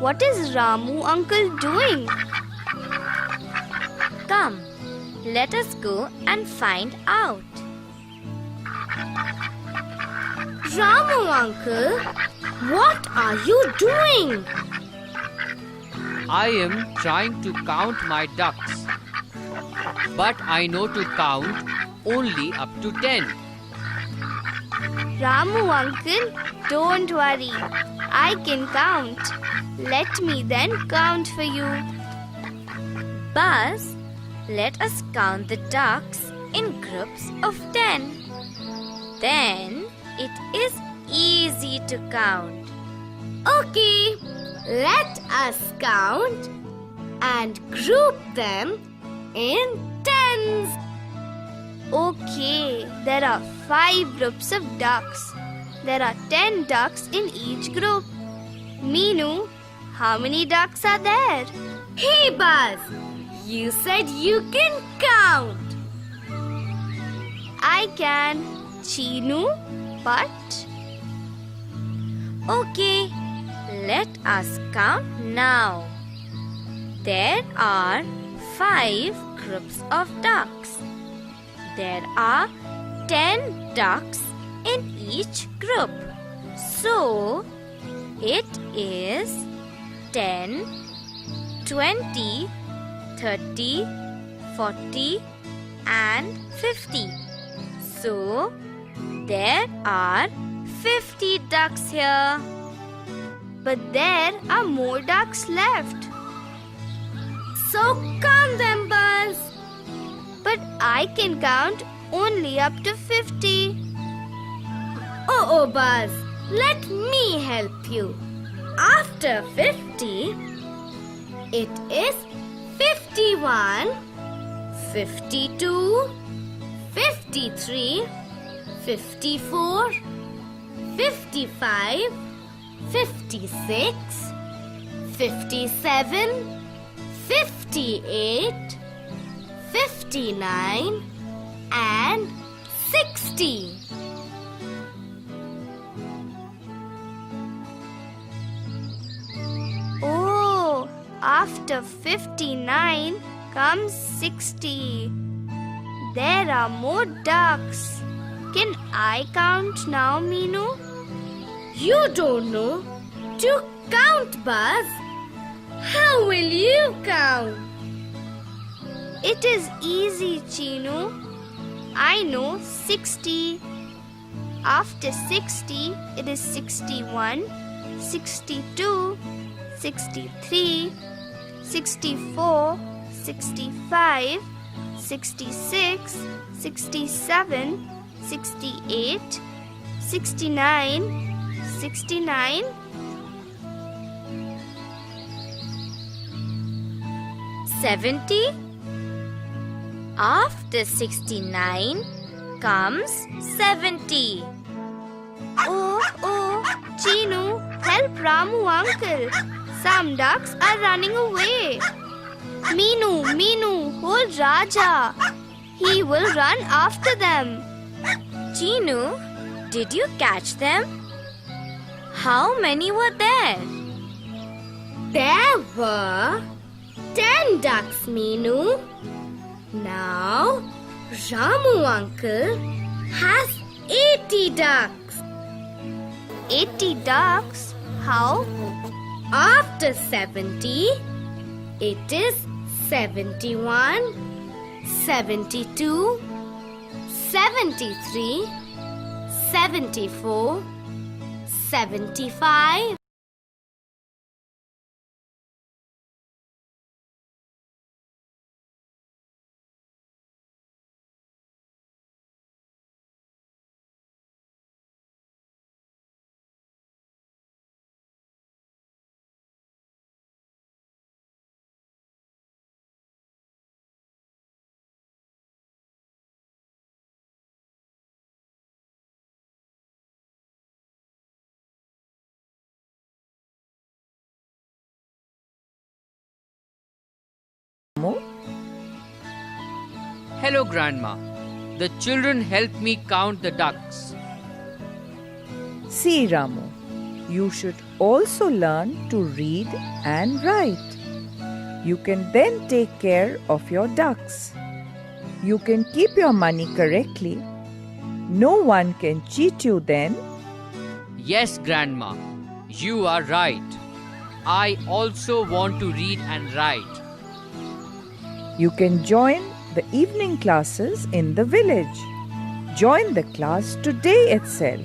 what is Ramu uncle doing? Come, let us go and find out. Ramu uncle, what are you doing? I am trying to count my ducks. But I know to count only up to 10. Ramu uncle, don't worry. I can count. Let me then count for you. Buzz, let us count the ducks in groups of 10. Then it is easy to count. Okay, let us count and group them in tens. Okay, there are 5 groups of ducks. There are 10 ducks in each group. Meenu, how many ducks are there? Hey Buzz, you said you can count. I can, Chinu, but... Okay, let us count now. There are 5 groups of ducks. There are 10 ducks in each group. So, it is 10, 20, 30, 40 and 50. So, there are 50 ducks here. But there are more ducks left. So count them, Buzz. But I can count only up to 50. Oh, Buzz, let me help you. After 50, it is 51, 52, 53, 54, 55, 56, 57, 58, 59 and 60. Oh, after 59 comes 60. There are more ducks. Can I count now, Meenu? You don't know to count, Buzz. How will you count? It is easy, Chinu. I know 60. After 60, it is 61, 62, 63, 64, 65, 66, 67, 68, 69, 69, 70. After 69 comes 70. Oh, Chinu, help Ramu uncle. Some ducks are running away. Meenu, hold Raja. He will run after them. Chinu, did you catch them? How many were there? There were 10 ducks, Meenu. Now, Ramu uncle has 80 ducks. 80 ducks? How? After 70, it is 71, 72, 73, 74, 75. Hello, Grandma. The children help me count the ducks. See, Ramu, you should also learn to read and write. You can then take care of your ducks. You can keep your money correctly. No one can cheat you then. Yes, Grandma, you are right. I also want to read and write. You can join the evening classes in the village. Join the class today itself.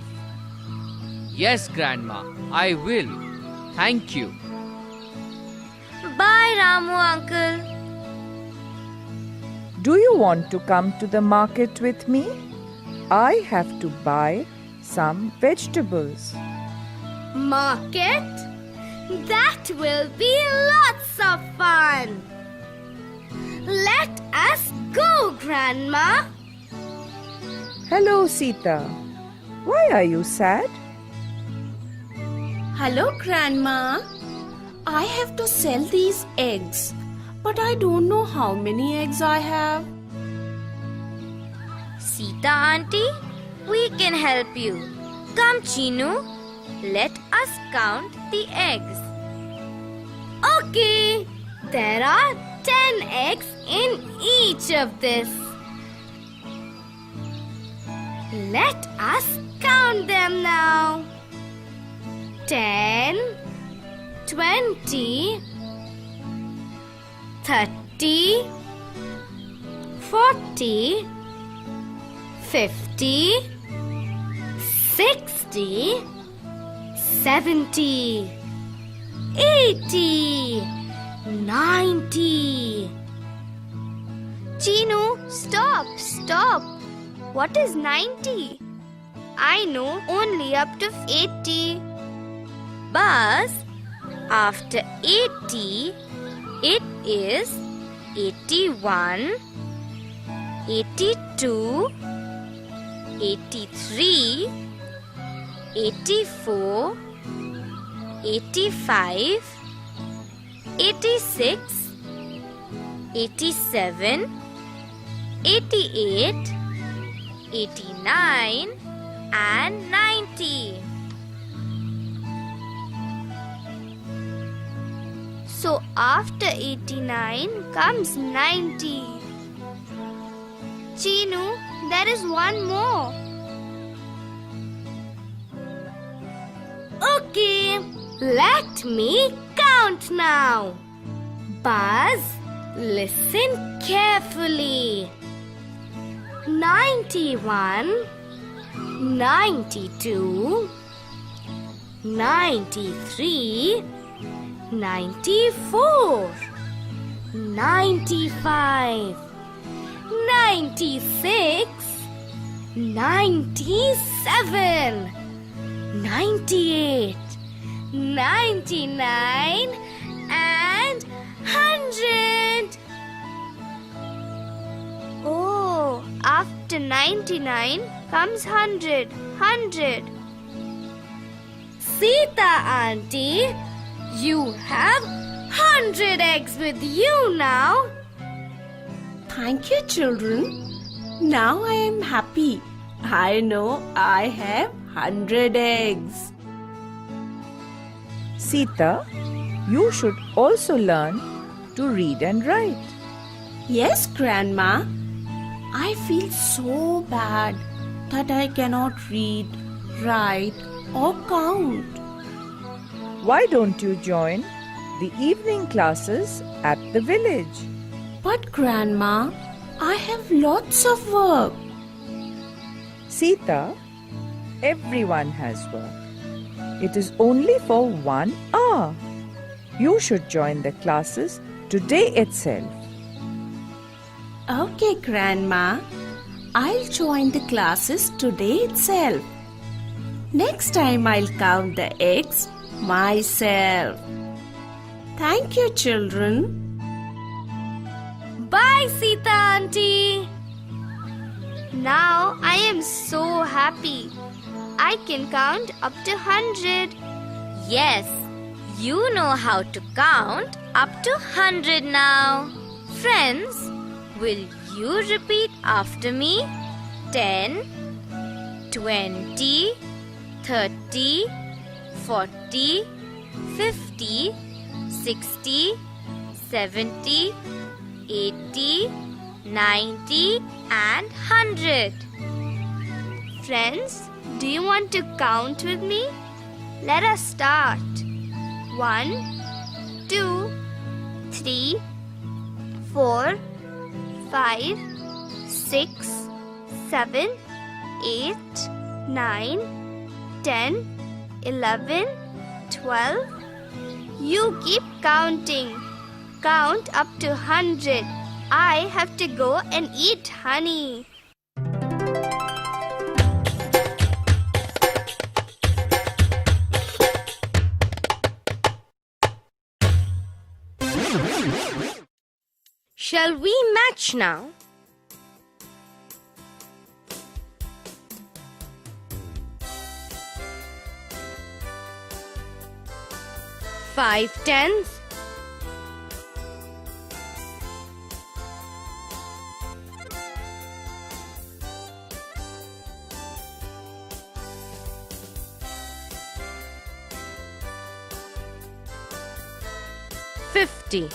Yes, Grandma, I will. Thank you. Bye, Ramu uncle. Do you want to come to the market with me? I have to buy some vegetables. Market? That will be lots of fun. Let us go, Grandma. Hello, Sita. Why are you sad? Hello, Grandma. I have to sell these eggs, but I don't know how many eggs I have. Sita auntie, we can help you. Come, Chinu. Let us count the eggs. Okay, there are 10 eggs in each of this. Let us count them now. 10, 20, 30, 40, 50, 60, 70, 80, 90. Chinu, stop. What is 90? I know only up to 80. Buzz, after 80, it is 81, 82, 83, 84, 85, 86, 87, 88, 89 and 90. So after 89 comes 90. Chinu, there is one more. Okay, let me count now. Buzz, listen carefully. 91, 92, 93, 94, 95, 96, 97, 98, 99 and 100. Oh, after 99 comes 100. Sita auntie, you have 100 eggs with you now. Thank you, children. Now I am happy. I know I have 100 eggs. Sita, you should also learn to read and write. Yes, Grandma. I feel so bad that I cannot read, write, or count. Why don't you join the evening classes at the village? But, Grandma, I have lots of work. Sita, everyone has work. It is only for 1 hour. You should join the classes today itself. Okay, Grandma. I'll join the classes today itself. Next time I'll count the eggs myself. Thank you, children. Bye, Sita auntie. Now I am so happy. I can count up to 100. Yes, you know how to count up to 100 now. Friends, will you repeat after me? 10, 20, 30, 40, 50, 60, 70, 80, 90 and 100. Friends, do you want to count with me? Let us start. 1, 2, 3, 4, 5, 6, 7, 8, 9, 10, 11, 12. You keep counting. Count up to 100. I have to go and eat honey. Shall we match now? Five tens, $50.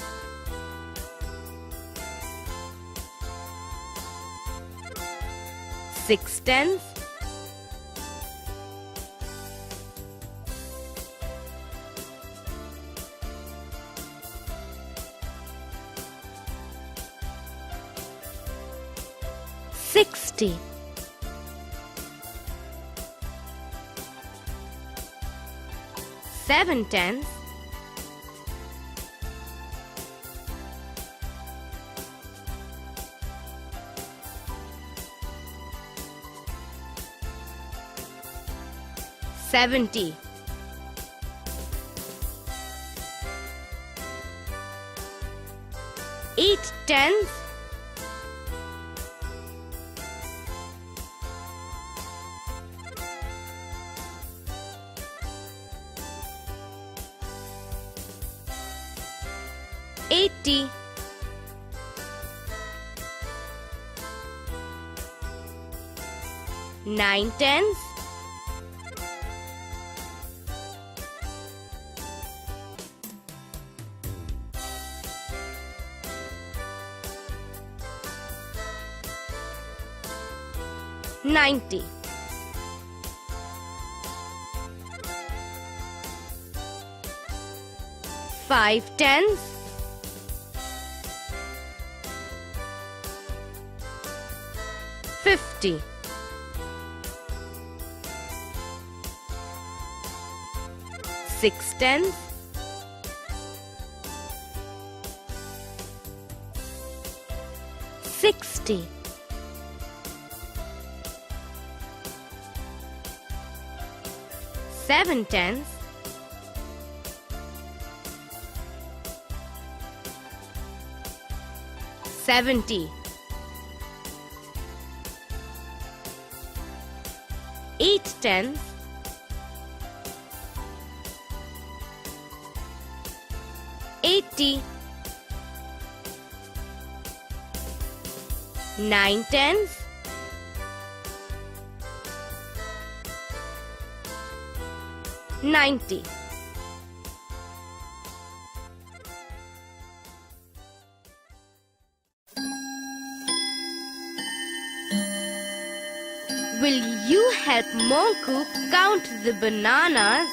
Six tens, $60. Seven tens, $70. Eight tens, $80. Nine tens, $90. Five tens, $50. Six tens, $60. Seven tens, $70. Eight tens, $80. Nine tens, $90. Will you help Monku count the bananas?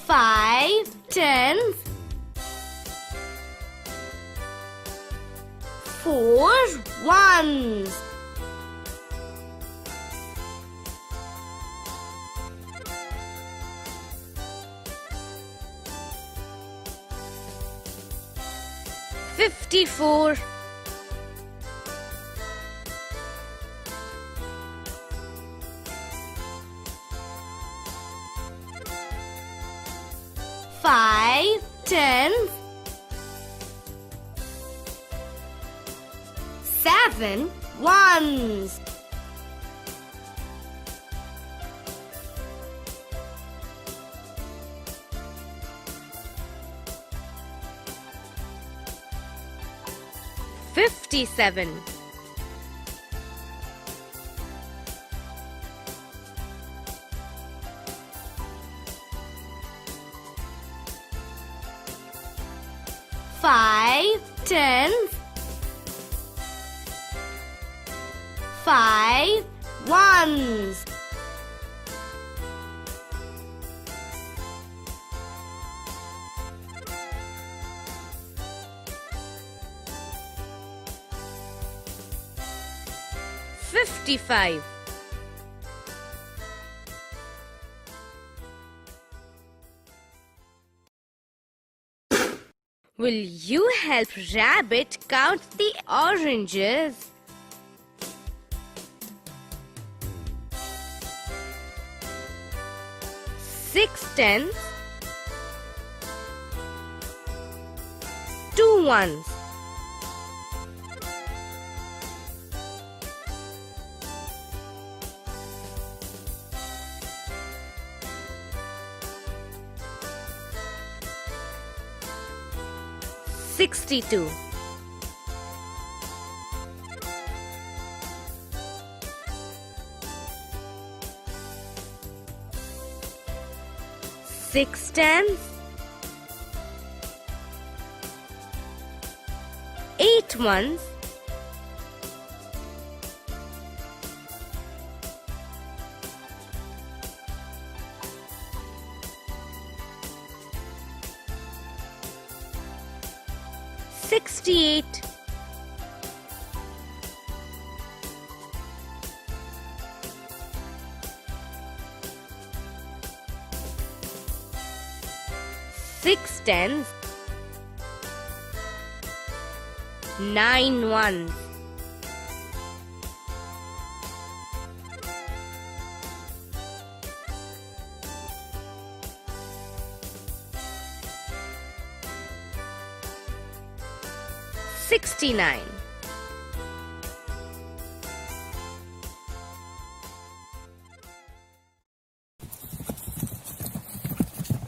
Five tens, four ones, $54. Five tens, seven ones, $57. tens. 5 ones. 55. Will you help Rabbit count the oranges? Six tens, 2 ones. 62. Six tens, 8 ones. 68. 6 tens, 9 ones. 69.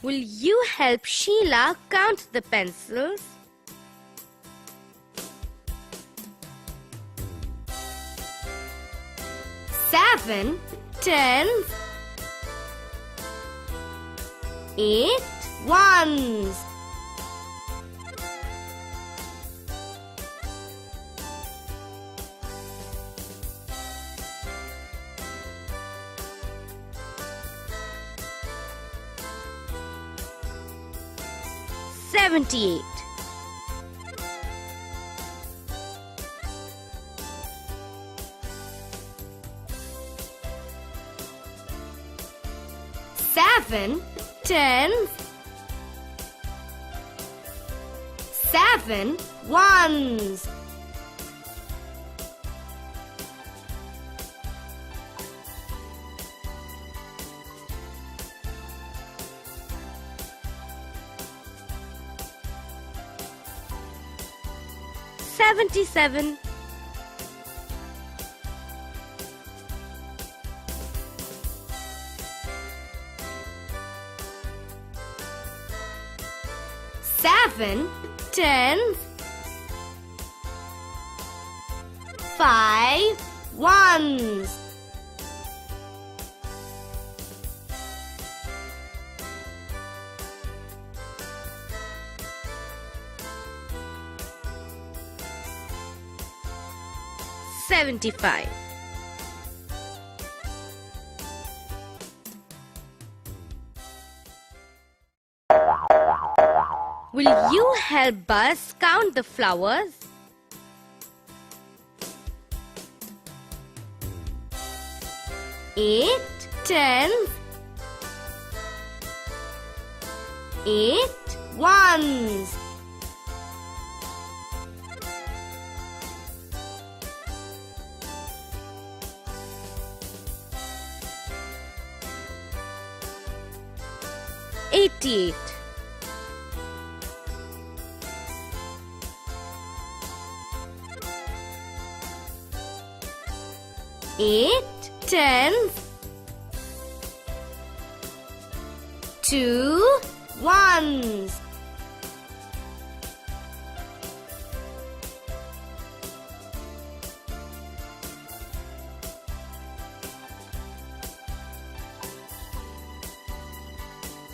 Will you help Sheila count the pencils? Seven tens. 8 ones. 78. 7 tens. 7 ones. 77. 7 tens. 5 ones. 75. Will you help Buzz count the flowers? Eight tens. 8 ones. 88. 8 tens. 2 ones.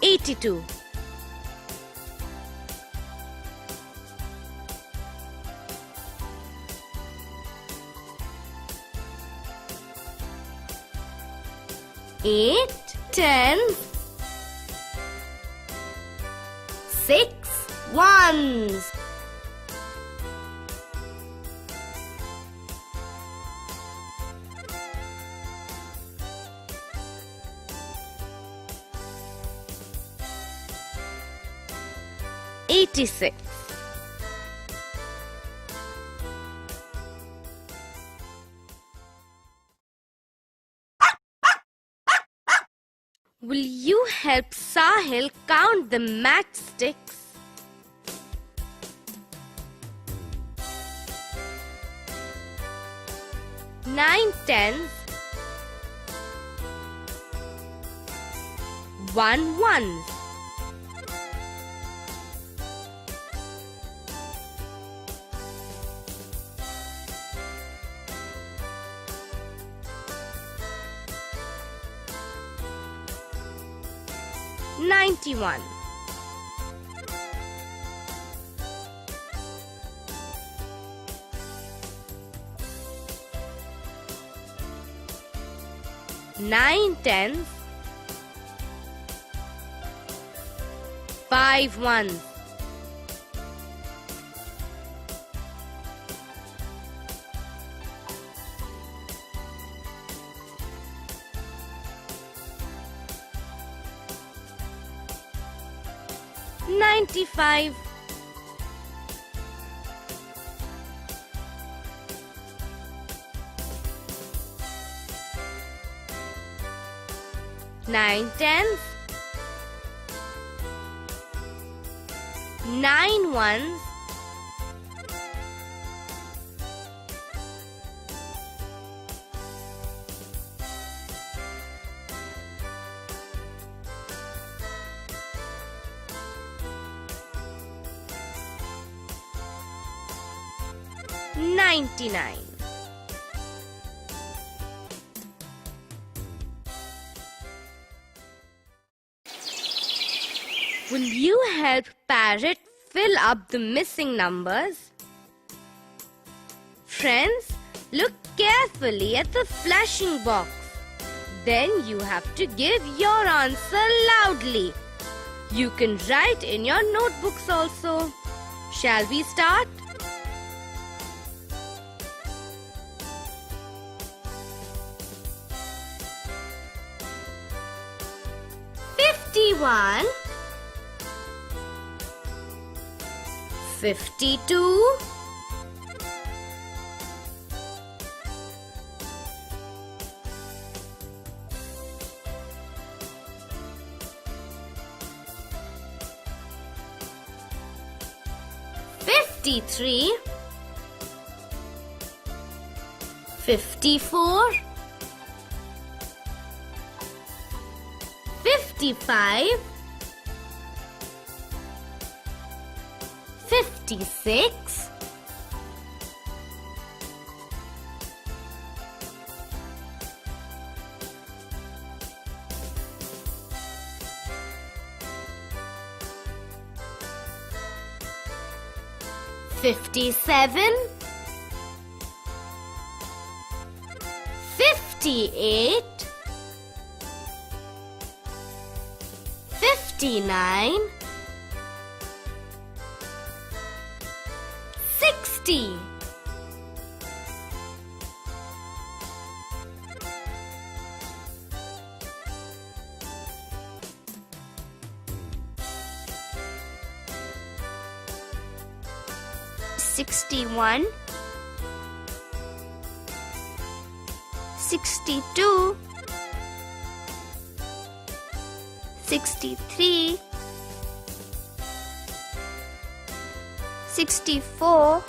82. 8 tens, 6 ones. $86. Will you help Sahil count the matchsticks? Nine tens, one ones. $91. Nine tens, five ones. $95. Nine tens, nine ones, $99. Will you help Parrot fill up the missing numbers? Friends, look carefully at the flashing box. Then you have to give your answer loudly. You can write in your notebooks also. Shall we start? $51, $52, $53, $54, $55, $56, $57, $58, $59, $60. $61, $62, $63, $64,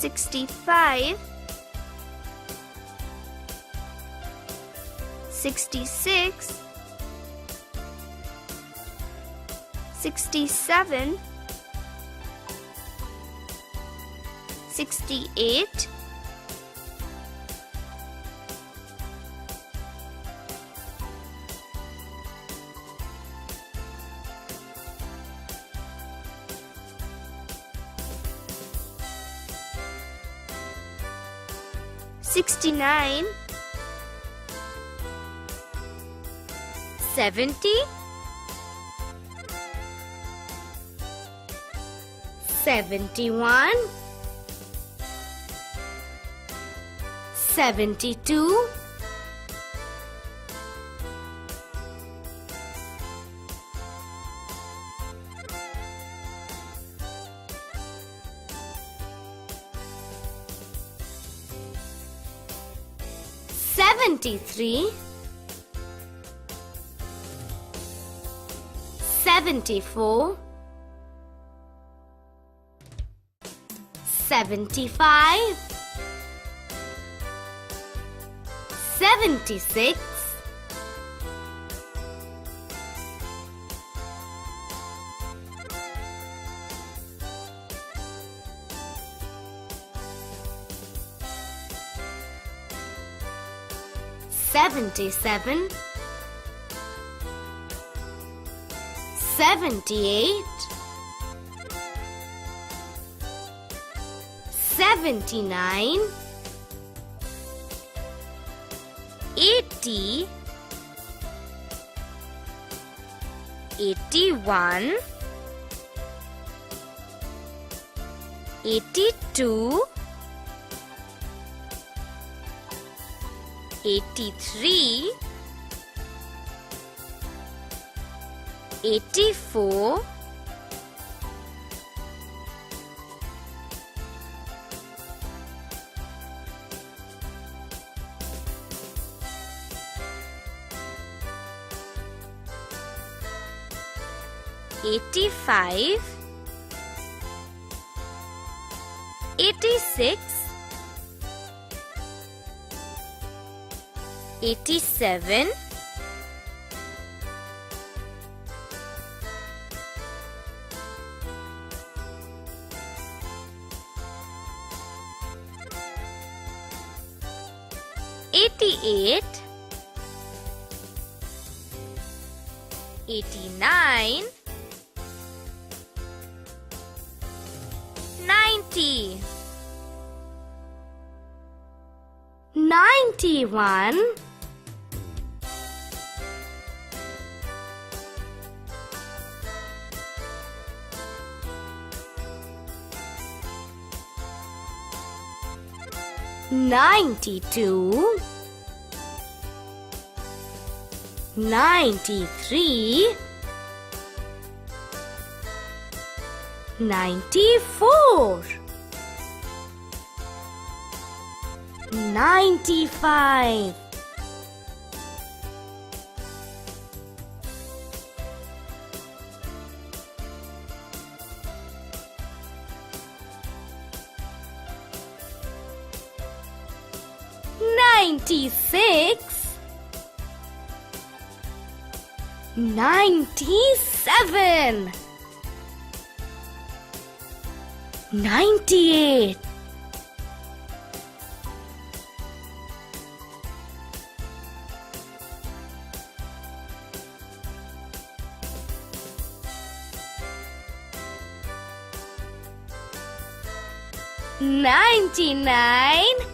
$65, $66, $67, $68, 69, 70, 71, 72, 73, 74, 75, 76, 77, 78, 79, 80, 81, 82, 83, 84, 85, 86, 87, 88, 89, 90, 91, 92, 93, 94, 95, 96, 97, 98, 99,